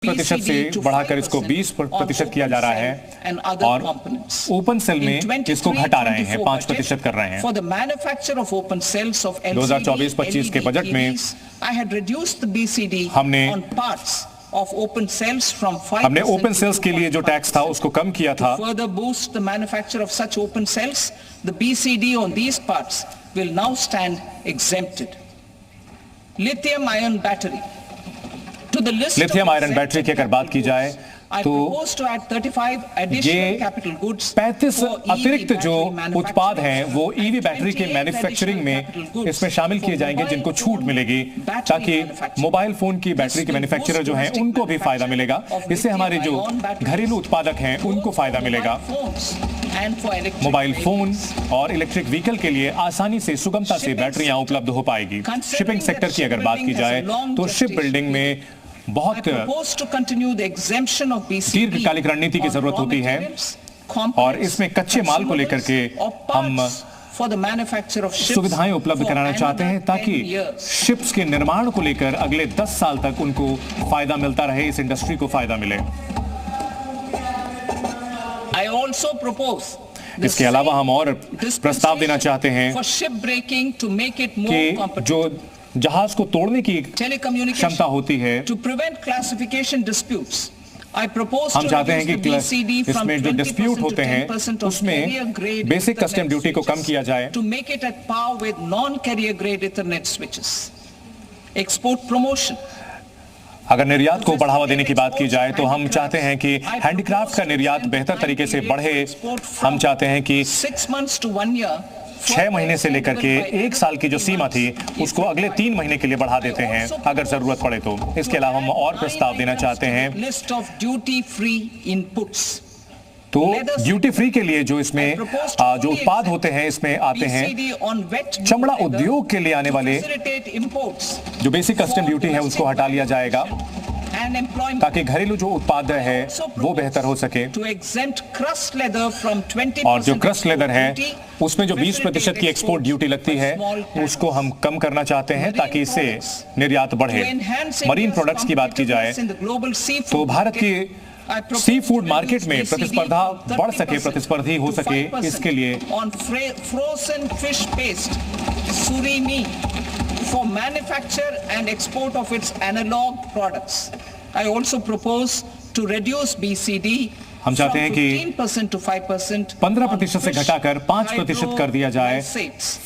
प्रतिशत से बढ़ाकर इसको 20% किया जा रहा है और ओपन सेल में इसको घटा रहे हैं, 5% कर रहे हैं। 2024-25 के बजट में हमने ओपन सेल्स के लिए जो टैक्स था उसको कम किया था। लिथियम आयरन बैटरी की अगर बात की जाए तो ये 35 अतिरिक्त जो उत्पाद हैं वो ईवी बैटरी के मैन्युफैक्चरिंग में इसमें शामिल किए जाएंगे, जिनको छूट मिलेगी ताकि मोबाइल फोन की बैटरी के मैन्युफैक्चरर जो हैं उनको भी फायदा मिलेगा। इससे हमारे जो घरेलू उत्पादक हैं उनको फायदा मिलेगा। मोबाइल फोन और इलेक्ट्रिक व्हीकल के लिए आसानी से, सुगमता से बैटरियां उपलब्ध हो पाएगी। शिपिंग सेक्टर की अगर बात की जाए तो शिप बिल्डिंग में बहुत दीर्घकालिक रणनीति की जरूरत होती है और इसमें कच्चे माल को लेकर के हम सुविधाएं उपलब्ध कराना चाहते हैं ताकि शिप्स के निर्माण को लेकर अगले 10 साल तक उनको फायदा मिलता रहे, इस इंडस्ट्री को फायदा मिले। इसके अलावा हम और प्रस्ताव देना चाहते हैं कि जो जहाज को तोड़ने की क्षमता होती है, हम चाहते हैं कि इसमें जो डिस्प्यूट होते हैं उसमें बेसिक कस्टम ड्यूटी को कम किया जाए। एक्सपोर्ट प्रमोशन, अगर निर्यात को बढ़ावा देने की बात की जाए तो हम चाहते हैं कि हैंडीक्राफ्ट का निर्यात बेहतर तरीके से बढ़े। हम चाहते हैं कि 6 महीने से लेकर के 1 साल की जो सीमा थी उसको अगले 3 महीने के लिए बढ़ा देते हैं अगर जरूरत पड़े तो। इसके अलावा हम और प्रस्ताव देना चाहते हैं तो ड्यूटी फ्री के लिए जो इसमें जो उत्पाद होते हैं इसमें आते हैं, चमड़ा उद्योग के लिए आने वाले जो बेसिक कस्टम ड्यूटी है उसको हटा लिया जाएगा ताकि घरेलू जो उत्पाद है वो बेहतर हो सके। और जो क्रस्ट लेदर है उसमें जो 20% की एक्सपोर्ट ड्यूटी लगती है उसको हम कम करना चाहते हैं ताकि इससे निर्यात बढ़े। मरीन प्रोडक्ट्स की बात की जाए तो भारत की सी फूड मार्केट में प्रतिस्पर्धा बढ़ सके, प्रतिस्पर्धी हो सके, इसके लिए for manufacture and export of its analog products. I also propose to reduce BCD हम चाहते हैं कि 15% से घटाकर 5% कर दिया जाए।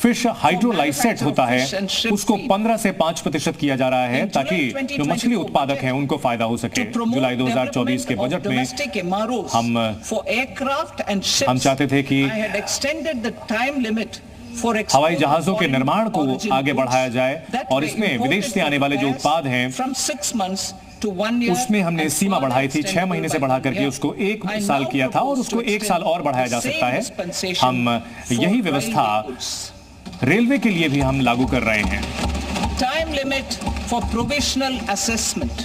फिश हाइड्रोलाइसेट होता है उसको 15 से 5% किया जा रहा है ताकि जो मछली उत्पादक हैं उनको फायदा हो सके। जुलाई 2024 के बजट में हम चाहते थे कि हवाई जहाजों के निर्माण को आगे बढ़ाया जाए और इसमें विदेश से आने वाले जो उत्पाद हैं उसमें हमने सीमा बढ़ाई थी, 6 महीने से बढ़ा करके उसको 1 साल किया था और उसको 1 साल और बढ़ाया जा सकता है। हम यही व्यवस्था रेलवे के लिए भी हम लागू कर रहे हैं। Time limit for provisional assessment.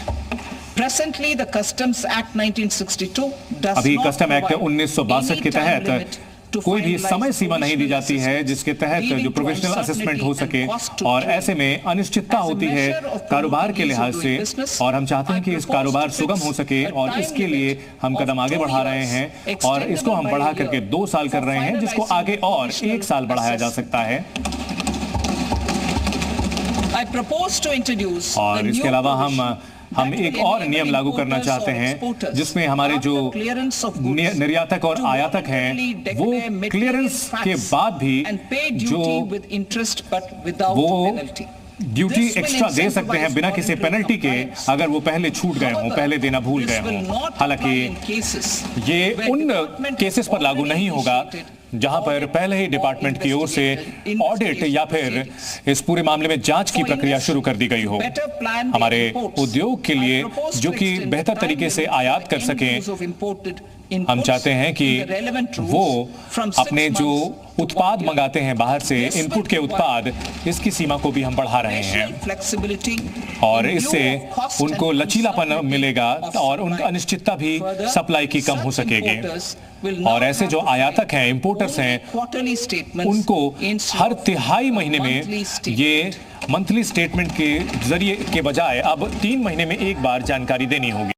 Presently the customs act 1962 अभी कस्टम एक्ट 1962 के तहत कोई भी समय सीमा नहीं दी जाती है जिसके तहत जो प्रोफेशनल असेसमेंट हो सके, और ऐसे में अनिश्चितता होती है कारोबार के लिहाज से और हम चाहते हैं कि इस कारोबार सुगम हो सके और इसके लिए हम कदम आगे बढ़ा रहे हैं और इसको हम बढ़ा करके 2 साल कर रहे हैं जिसको आगे और 1 साल बढ़ाया जा सकता है। और इसके अलावा हम एक और नियम लागू करना चाहते हैं जिसमें हमारे जो निर्यातक और आयातक हैं वो क्लियरेंस के बाद भी जो वो ड्यूटी एक्स्ट्रा दे सकते हैं बिना किसी पेनल्टी के अगर वो पहले छूट गए हों, पहले देना भूल गए हों। हालांकि ये उन केसेस पर लागू नहीं होगा जहां पर पहले ही डिपार्टमेंट की ओर से ऑडिट या फिर इस पूरे मामले में जांच की प्रक्रिया शुरू कर दी गई हो। हमारे उद्योग के लिए जो कि बेहतर तरीके से आयात कर सकें, हम चाहते हैं कि वो अपने जो उत्पाद मंगाते हैं बाहर से, इनपुट के उत्पाद, इसकी सीमा को भी हम बढ़ा रहे हैं और इससे उनको लचीलापन मिलेगा और उनकी अनिश्चितता भी सप्लाई की कम हो सकेगी। और ऐसे जो आयातक हैं, इंपोर्टर्स हैं, उनको हर तिहाई महीने में ये मंथली स्टेटमेंट के जरिए के बजाय अब 3 महीने में एक बार जानकारी देनी होगी।